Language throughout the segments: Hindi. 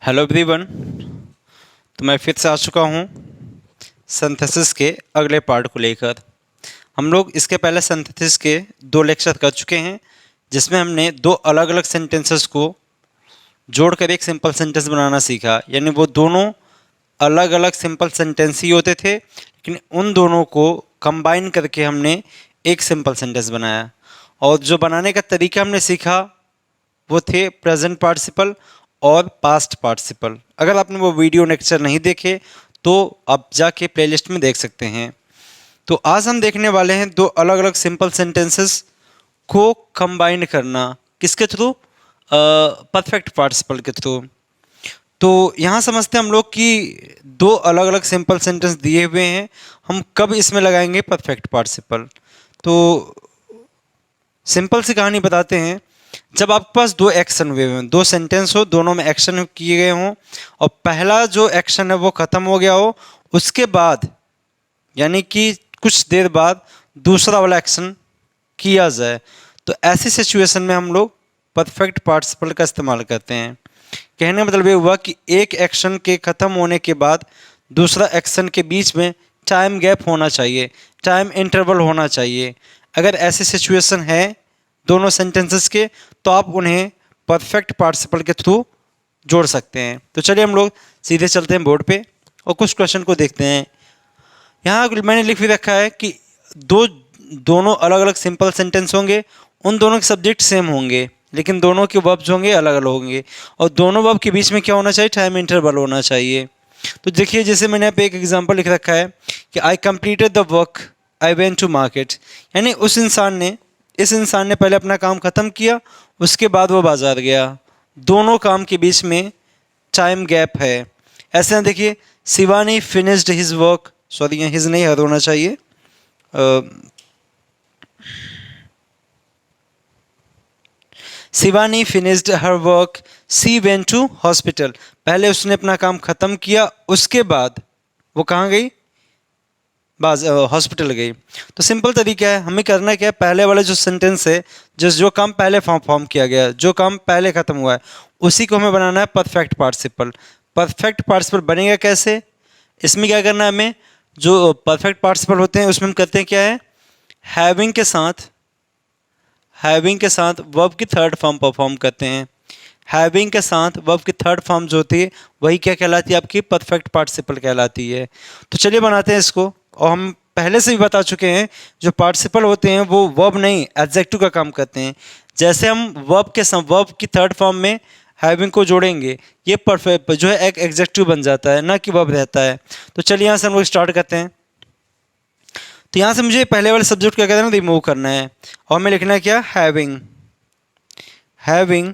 Hello everyone. तो मैं फिर से आ चुका हूँ सिंथेसिस के अगले पार्ट को लेकर। हम लोग इसके पहले सिंथेसिस के 2 लेक्चर कर चुके हैं, जिसमें हमने 2 अलग अलग सेंटेंसेस को जोड़कर एक सिंपल सेंटेंस बनाना सीखा। यानी वो दोनों अलग अलग सिंपल सेंटेंस ही होते थे, लेकिन उन दोनों को कंबाइन करके हमने एक सिंपल सेंटेंस बनाया। और जो बनाने का तरीका हमने सीखा वो थे प्रेजेंट पार्टिसिपल और पास्ट पार्टिसिपल। अगर आपने वो वीडियो लेक्चर नहीं देखे तो आप जाके प्लेलिस्ट में देख सकते हैं। तो आज हम देखने वाले हैं 2 अलग अलग सिंपल सेंटेंसेस को कंबाइन करना। किसके थ्रू? परफेक्ट पार्टिसिपल के थ्रू। तो यहाँ समझते हैं हम लोग कि 2 अलग अलग सिंपल सेंटेंस दिए हुए हैं, हम कब इसमें लगाएंगे परफेक्ट पार्टिसिपल। तो सिंपल सी कहानी बताते हैं। जब आपके पास 2 एक्शन हुए हों, 2 सेंटेंस हो, दोनों में एक्शन किए गए हों और पहला जो एक्शन है वो ख़त्म हो गया हो, उसके बाद यानी कि कुछ देर बाद दूसरा वाला एक्शन किया जाए, तो ऐसी सिचुएशन में हम लोग परफेक्ट पार्टिसिपल का इस्तेमाल करते हैं। कहने का मतलब ये हुआ कि एक एक्शन के ख़त्म होने के बाद दूसरा एक्शन के बीच में टाइम गैप होना चाहिए, टाइम इंटरवल होना चाहिए। अगर ऐसी सिचुएशन है दोनों सेंटेंसेस के, तो आप उन्हें परफेक्ट पार्टिसिपल के थ्रू जोड़ सकते हैं। तो चलिए हम लोग सीधे चलते हैं बोर्ड पे और कुछ क्वेश्चन को देखते हैं। यहाँ मैंने लिख भी रखा है कि दोनों अलग अलग सिंपल सेंटेंस होंगे, उन दोनों के सब्जेक्ट सेम होंगे, लेकिन दोनों के वर्ब्स होंगे अलग अलग होंगे, और दोनों वर्ब के बीच में क्या होना चाहिए? टाइम इंटरवल होना चाहिए। तो देखिए, जैसे मैंने यहाँ पे एक एग्जांपल लिख रखा है कि I completed the work I went to market. यानी इस इंसान ने पहले अपना काम ख़त्म किया, उसके बाद वो बाज़ार गया। दोनों काम के बीच में टाइम गैप है। ऐसे ना देखिए, Shivani finished his work, sorry यहाँ हिज नहीं हर होना चाहिए, Shivani finished her work she went to hospital. पहले उसने अपना काम ख़त्म किया, उसके बाद वो कहाँ गई? हॉस्पिटल गई। तो सिंपल तरीका है, हमें करना क्या है, पहले वाला जो सेंटेंस है, जो काम पहले फॉर्म किया गया है, जो काम पहले ख़त्म हुआ है, उसी को हमें बनाना है परफेक्ट पार्टिसिपल। परफेक्ट पार्टिसिपल बनेगा कैसे? इसमें क्या करना है हमें, जो परफेक्ट पार्टिसिपल होते हैं उसमें हम करते हैं क्या है, हैविंग के साथ वर्ब की थर्ड फॉर्म परफॉर्म करते हैं। हैविंग के साथ वर्ब की थर्ड फॉर्म जो होती है वही क्या कहलाती है? आपकी परफेक्ट पार्टिसिपल कहलाती है। तो चलिए बनाते हैं इसको। और हम पहले से भी बता चुके हैं, जो पार्टिसिपल होते हैं वो वर्ब नहीं एडजेक्टिव का काम करते हैं। जैसे हम वर्ब की थर्ड फॉर्म में हैविंग को जोड़ेंगे, ये परफेक्ट जो है एक एडजेक्टिव बन जाता है, ना कि वर्ब रहता है। तो चलिए यहाँ से हम लोग स्टार्ट करते हैं। तो यहाँ से मुझे पहले वाले सब्जेक्ट क्या कहते हैं, रिमूव करना है, और हमें लिखना है क्या? हैविंग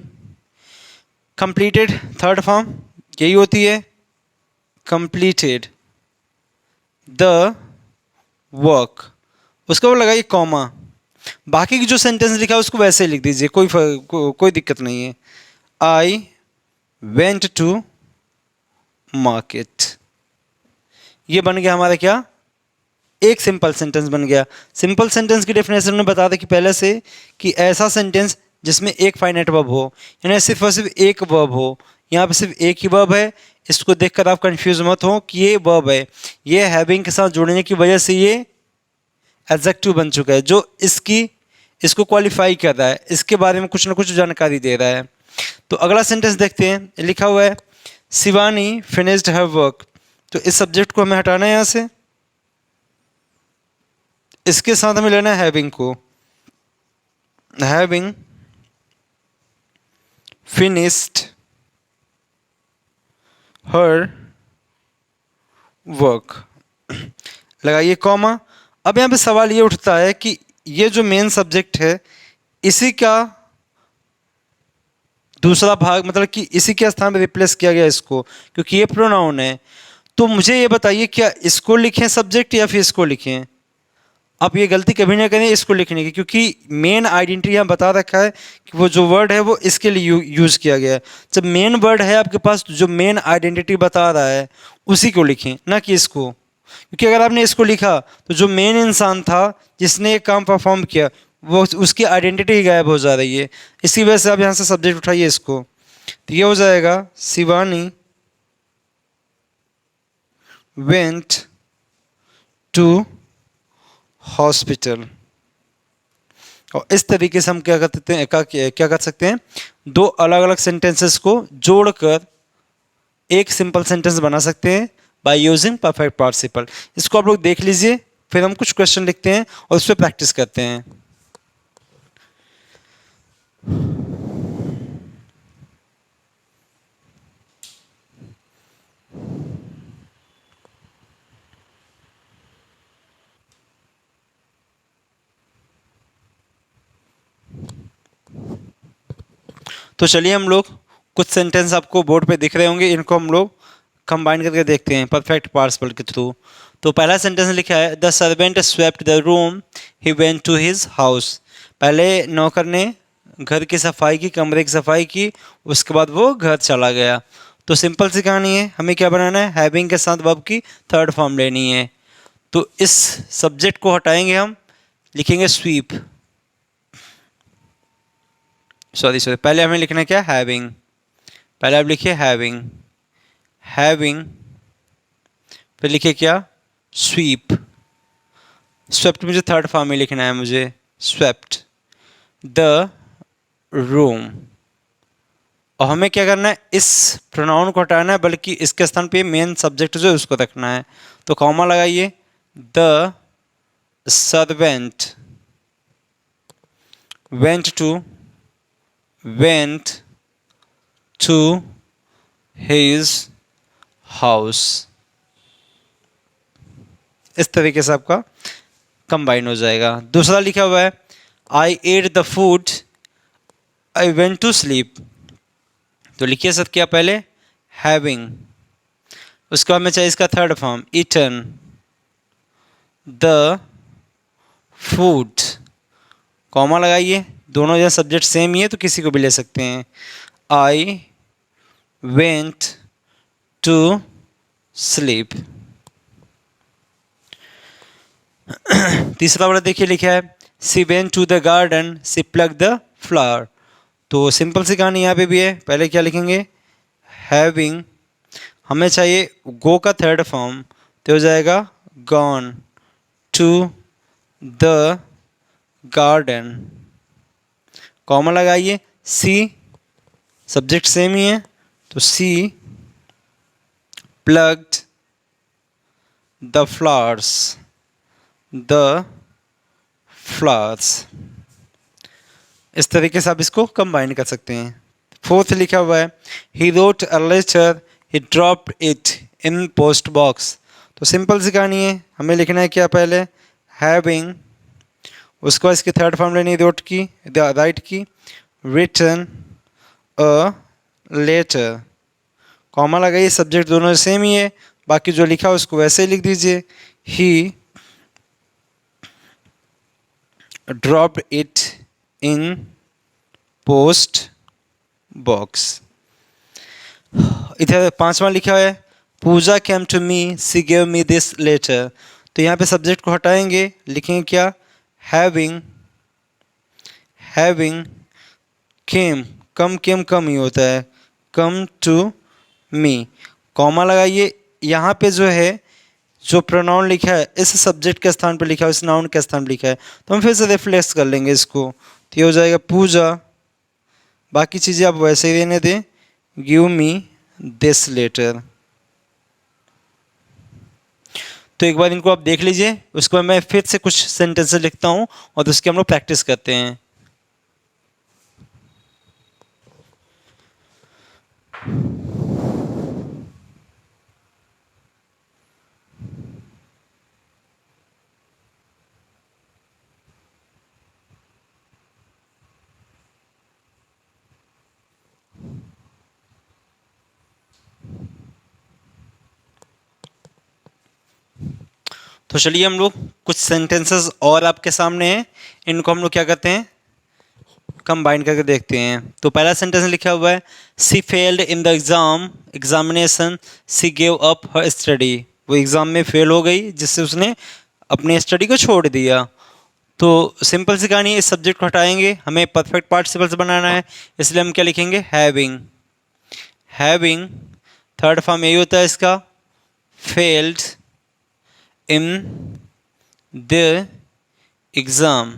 कंप्लीटेड थर्ड फॉर्म यही होती है, कंप्लीटेड द वर्क, उसके ऊपर लगाइए कॉमा। बाकी की जो सेंटेंस लिखा है उसको वैसे ही लिख दीजिए, कोई दिक्कत नहीं है। आई वेंट टू मार्केट, ये बन गया हमारा क्या? एक सिंपल सेंटेंस बन गया। सिंपल सेंटेंस की डेफिनेशन में बता दें कि पहले से कि ऐसा सेंटेंस जिसमें एक फाइनाइट वर्ब हो, यानी सिर्फ और सिर्फ एक वर्ब हो। यहाँ पे सिर्फ एक ही वर्ब है, इसको देखकर आप कंफ्यूज मत हो कि ये वर्ब है। ये हैविंग के साथ जोड़ने की वजह से ये एडजेक्टिव बन चुका है, जो इसको क्वालिफाई कर रहा है, इसके बारे में कुछ ना कुछ जानकारी दे रहा है। तो अगला सेंटेंस देखते हैं, लिखा हुआ है शिवानी फिनिश्ड हर वर्क। तो इस सब्जेक्ट को हमें हटाना है यहाँ से, इसके साथ हमें लेना है हैविंग को। हैविंग फिनिश्ड हर वर्क, लगाइए कॉमा। अब यहाँ पे सवाल ये उठता है कि ये जो मेन सब्जेक्ट है, इसी का दूसरा भाग, मतलब कि इसी के स्थान पे रिप्लेस किया गया इसको, क्योंकि ये प्रोनाउन है। तो मुझे ये बताइए, क्या इसको लिखें सब्जेक्ट या फिर इसको लिखें? आप ये गलती कभी ना करें इसको लिखने की, क्योंकि मेन आइडेंटिटी यहाँ बता रखा है कि वो जो वर्ड है वो इसके लिए यूज़ किया गया है। जब मेन वर्ड है आपके पास, तो जो मेन आइडेंटिटी बता रहा है उसी को लिखें, ना कि इसको। क्योंकि अगर आपने इसको लिखा तो जो मेन इंसान था जिसने ये काम परफॉर्म किया, वो उसकी आइडेंटिटी ही गायब हो जा रही है। इसी वजह से आप यहाँ से सब्जेक्ट उठाइए इसको। तो ये हो जाएगा शिवानी वेंट टू हॉस्पिटल। और इस तरीके से हम क्या कर सकते हैं, क्या कर सकते हैं, दो अलग अलग सेंटेंसेस को जोड़कर एक सिंपल सेंटेंस बना सकते हैं बाय यूजिंग परफेक्ट पार्टिसिपल। इसको आप लोग देख लीजिए, फिर हम कुछ क्वेश्चन लिखते हैं और उस पर प्रैक्टिस करते हैं। तो चलिए हम लोग कुछ सेंटेंस आपको बोर्ड पे दिख रहे होंगे, इनको हम लोग कंबाइन करके देखते हैं परफेक्ट पार्टिसिपल के थ्रू। तो पहला सेंटेंस लिखा है the servant swept the room he went to his house. पहले नौकर ने घर की सफाई की, कमरे की सफाई की, उसके बाद वो घर चला गया। तो सिंपल सी कहानी है, हमें क्या बनाना है, हैविंग के साथ वर्ब की थर्ड फॉर्म लेनी है। तो इस सब्जेक्ट को हटाएंगे, हम लिखेंगे स्वीप, सॉरी पहले हमें लिखना है क्या, हैविंग। पहले आप लिखिए हैविंग, हैविंग, फिर लिखिए क्या, स्वीप। स्वेप्ट मुझे थर्ड फॉर्म में लिखना है, मुझे स्वेप्ट द रूम। और हमें क्या करना है, इस प्रोनाउन को हटाना है, बल्कि इसके स्थान पे मेन सब्जेक्ट जो है उसको रखना है। तो कॉमा लगाइए, the servant went to his house. इस तरीके से आपका कंबाइन हो जाएगा। दूसरा लिखा हुआ है I ate the food I went to sleep. तो लिखिए सर क्या, पहले हैविंग, उसके बाद में चाहिए इसका third form eaten the food, comma लगाइए, दोनों जगह सब्जेक्ट सेम ही है तो किसी को भी ले सकते हैं। I went to sleep. तीसरा वाला देखिए लिखा है she went to the garden she plug the flower. तो सिंपल सी कहानी यहाँ पे भी है, पहले क्या लिखेंगे, हैविंग, हमें चाहिए गो का थर्ड फॉर्म, तो हो जाएगा gone to the garden, comma लगाइए, सी सब्जेक्ट सेम ही है तो सी प्लग्ड द फ्लावर्स, इस तरीके से आप इसको कंबाइन कर सकते हैं। फोर्थ लिखा हुआ है he wrote a letter he dropped it in post box. तो सिंपल सी कहानी है, हमें लिखना है क्या, पहले हैविंग, उसके बाद इसकी थर्ड फॉर्म लेनी है रोट की, राइट की, रिटन अ लेटर, कॉमा लगाइए, सब्जेक्ट दोनों सेम ही है, बाकी जो लिखा है उसको वैसे ही लिख दीजिए, he dropped it in post box. इधर पांचवा लिखा है Puja came to me she gave me this letter. तो यहाँ पे सब्जेक्ट को हटाएंगे, लिखेंगे क्या, हैविंग, हैविंग केम, केम कम ही होता है, कम टू मी, कॉमा लगाइए, यहाँ पे जो है जो प्रोनाउन लिखा है इस सब्जेक्ट के स्थान पर लिखा है, इस नाउन के स्थान पर लिखा है, तो हम फिर से रिफ्लेक्स कर लेंगे इसको, तो ये हो जाएगा पूजा, बाकी चीज़ें आप वैसे ही रहने दें, गिव मी दिस लेटर। तो एक बार इनको आप देख लीजिए, उसके बाद मैं फिर से कुछ सेंटेंसेस लिखता हूँ और उसकी हम लोग प्रैक्टिस करते हैं। तो चलिए हम लोग कुछ सेंटेंसेस और आपके सामने हैं, इनको हम लोग क्या करते हैं, कंबाइन करके देखते हैं। तो पहला सेंटेंस लिखा हुआ है she failed in the examination she gave up her study. वो एग्ज़ाम में फेल हो गई जिससे उसने अपनी स्टडी को छोड़ दिया। तो सिंपल सी कहानी, इस सब्जेक्ट को हटाएंगे, हमें परफेक्ट पार्टिसिपल्स बनाना है, इसलिए हम क्या लिखेंगे, हैविंग, हैविंग, थर्ड फॉर्म यही होता है इसका, failed in the exam,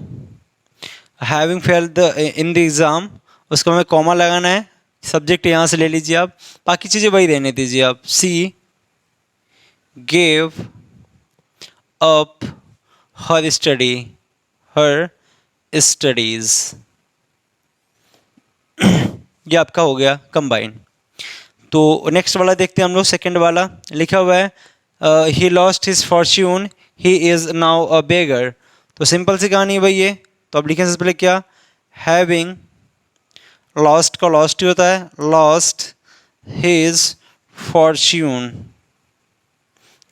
having failed in the exam, उसको हमें कॉमा लगाना है, सब्जेक्ट यहाँ से ले लीजिए आप, बाकी चीज़ें वही रहने दीजिए आप। सी गेव अप हर स्टडी, हर स्टडीज़, ये आपका हो गया कंबाइन। तो नेक्स्ट वाला देखते हैं हम लोग, सेकंड वाला लिखा हुआ है he lost his fortune he is now a beggar. तो सिंपल सी कहानी है भाई ये। तो अब लिखें सबसे पहले क्या, हैविंग, लॉस्ट का लॉस्ट ही होता है, लॉस्ट हिज फॉर्च्यून,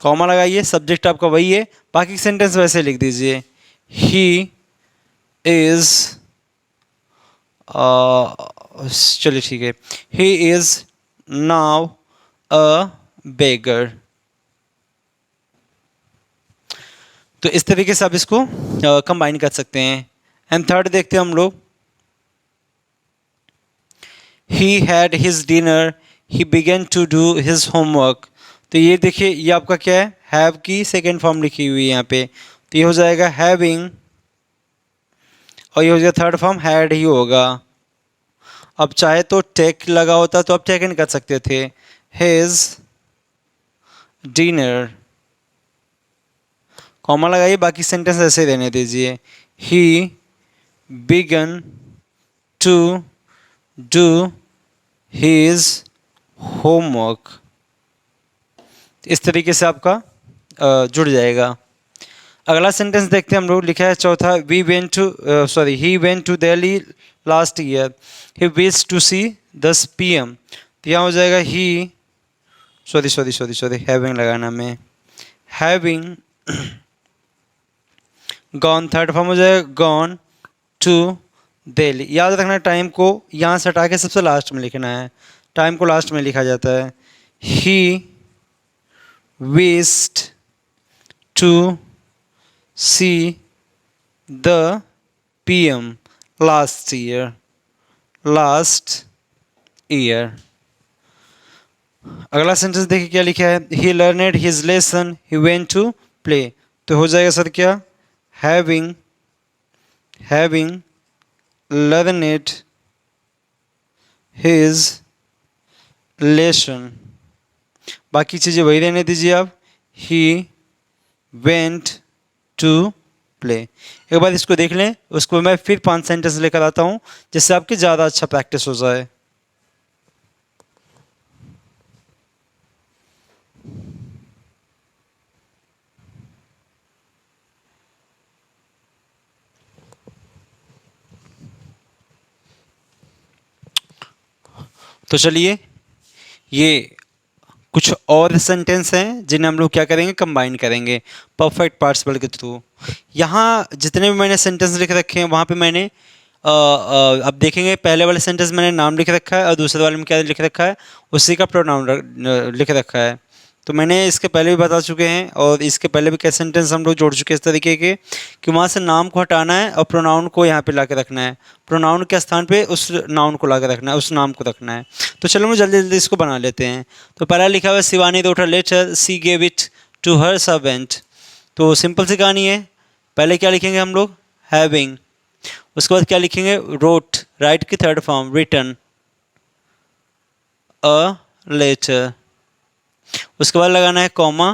कॉमा लगाइए, सब्जेक्ट आपका वही है, बाकी सेंटेंस वैसे लिख दीजिए। ही इज़, चलिए ठीक है, ही इज़ नाउ अ बेगर। तो इस तरीके से आप इसको कंबाइन कर सकते हैं। एंड थर्ड देखते हैं हम लोग, he had his dinner he began to do his homework. तो ये देखिए, ये आपका क्या है, हैव की सेकेंड फॉर्म लिखी हुई है यहाँ पे, तो ये हो जाएगा हैविंग, और ये हो जाएगा थर्ड फॉर्म हैड ही होगा। अब चाहे तो टेक लगा होता तो आप टेकन कर सकते थे, हिज डिनर, कॉमा लगाइए, बाकी सेंटेंस ऐसे रहने दीजिए। He began to do his homework. इस तरीके से आपका जुड़ जाएगा। अगला सेंटेंस देखते हैं हम लोग, लिखा है चौथा, we went to sorry he went to Delhi last year he wish to see 10 PM। तो यहाँ हो जाएगा ही, सॉरी हैविंग लगाना में, हैविंग गॉन, थर्ड फॉर्म हो जाएगा गॉन टू दिल्ली। याद रखना टाइम को यहाँ से हटा के सबसे लास्ट में लिखना है, टाइम को लास्ट में लिखा जाता है। ही wished to see the PM last year, अगला सेंटेंस देखिए क्या लिखा है, he learned his lesson he went to play। तो हो जाएगा सर क्या, having learned his lesson, बाकी चीज़ें वही रहने दीजिए आप, ही वेंट टू प्ले। एक बार इसको देख लें, उसको मैं फिर 5 सेंटेंस लेकर आता हूँ, जिससे आपकी ज़्यादा अच्छा प्रैक्टिस हो जाए। तो चलिए, ये कुछ और सेंटेंस हैं जिन्हें हम लोग क्या करेंगे, कंबाइन करेंगे परफेक्ट पार्टिसिपल के थ्रू। यहाँ जितने भी मैंने सेंटेंस लिख रखे हैं, वहाँ पे मैंने अब देखेंगे, पहले वाले सेंटेंस मैंने नाम लिख रखा है और दूसरे वाले में क्या लिख रखा है, उसी का प्रोनाउन लिख रखा है। तो मैंने इसके पहले भी बता चुके हैं, और इसके पहले भी कई सेंटेंस हम लोग जोड़ चुके हैं इस तरीके के, कि वहाँ से नाम को हटाना है और प्रोनाउन को यहाँ पे ला के रखना है, प्रोनाउन के स्थान पे उस नाउन को ला के रखना है, उस नाम को रखना है। तो चलो हम जल्दी जल्दी इसको बना लेते हैं। तो पहला लिखा हुआ है, Shivani wrote a letter she gave it to her servant. तो सिंपल सी कहानी है, पहले क्या लिखेंगे हम लोग, हैविंग, उसके बाद क्या लिखेंगे, रोट, राइट की third form, written a letter, उसके बाद लगाना है कॉमा,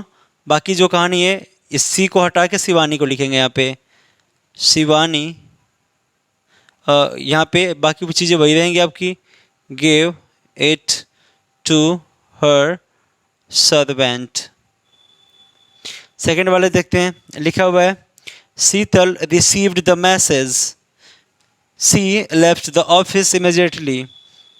बाकी जो कहानी है इस सी को हटा के शिवानी को लिखेंगे यहाँ पे, शिवानी, यहाँ पे बाकी चीज़ें वही रहेंगी आपकी, give it to her servant. Second वाले देखते हैं, लिखा हुआ है Sheetal received the message she left the office immediately.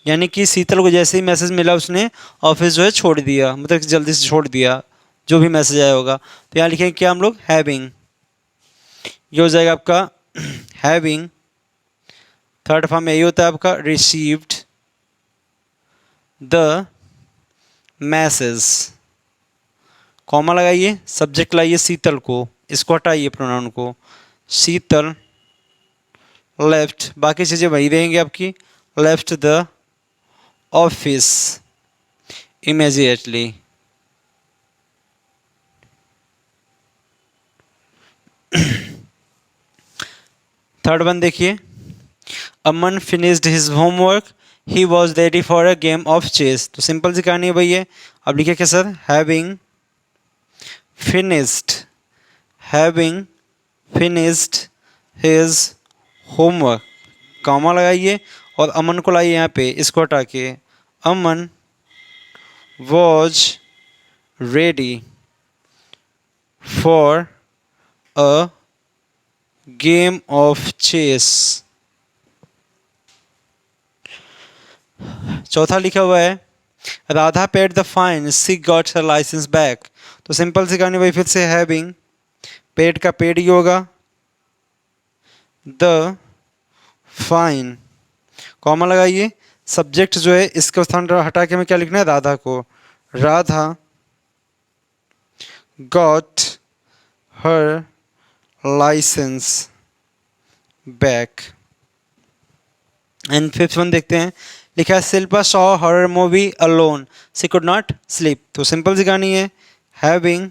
यानी कि शीतल को जैसे ही मैसेज मिला उसने ऑफिस जो है छोड़ दिया, मतलब जल्दी से छोड़ दिया जो भी मैसेज आया होगा। तो यहाँ लिखेंगे क्या हम लोग, हैविंग, ये हो जाएगा आपका हैविंग, थर्ड फॉर्म में यही होता है आपका, रिसीव्ड द मैसेज, कॉमा लगाइए, सब्जेक्ट लाइए शीतल को, इसको हटाइए प्रोनाउन को, शीतल लेफ्ट, बाकी चीज़ें वही रहेंगी आपकी, left the office immediately. Third one देखिए, Aman finished his homework, he was ready for a game of chess. तो सिंपल सी कहानी है भाई है। अब लिखिए क्या sir, having finished his homework, comma लगाइए और अमन को लाइए यहाँ पे, इसको हटा के, Aman was ready for a game of chess. चौथा लिखा हुआ है, Radha paid the fine, she got her licence back. तो सिंपल सी कहानी भाई फिर से, हैविंग, पेड का पेड ही होगा, द फाइन, कॉमा लगाइए, सब्जेक्ट जो है इसका स्थान हटा के हमें क्या लिखना है, राधा को, Radha got her licence back. And fifth one देखते हैं, लिखा है Shilpa saw horror movie alone, she could not sleep. तो सिंपल सी कहानी है, हैविंग,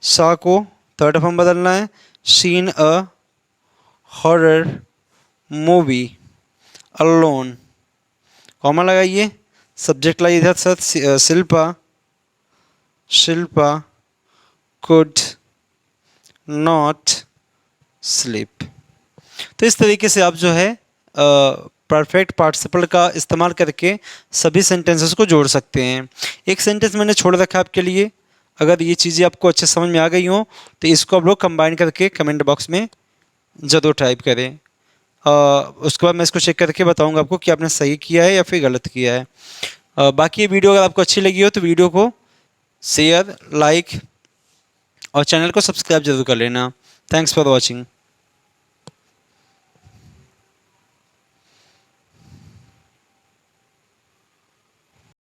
सॉ को थर्ड फॉर्म बदलना है, seen a horror movie alone, comma लगाइए, सब्जेक्ट लाइए इधर sir, Shilpa could not sleep. तो इस तरीके से आप जो है परफेक्ट पार्टिसिपल का इस्तेमाल करके सभी सेंटेंसेस को जोड़ सकते हैं। एक सेंटेंस मैंने छोड़ रखा है आपके लिए, अगर ये चीज़ें आपको अच्छे समझ में आ गई हों तो इसको आप लोग कंबाइन करके कमेंट बॉक्स में ज़रूर टाइप करें। उसके बाद मैं इसको चेक करके बताऊंगा आपको कि आपने सही किया है या फिर गलत किया है। बाकी ये वीडियो अगर आपको अच्छी लगी हो तो वीडियो को शेयर, लाइक और चैनल को सब्सक्राइब जरूर कर लेना। Thanks for watching.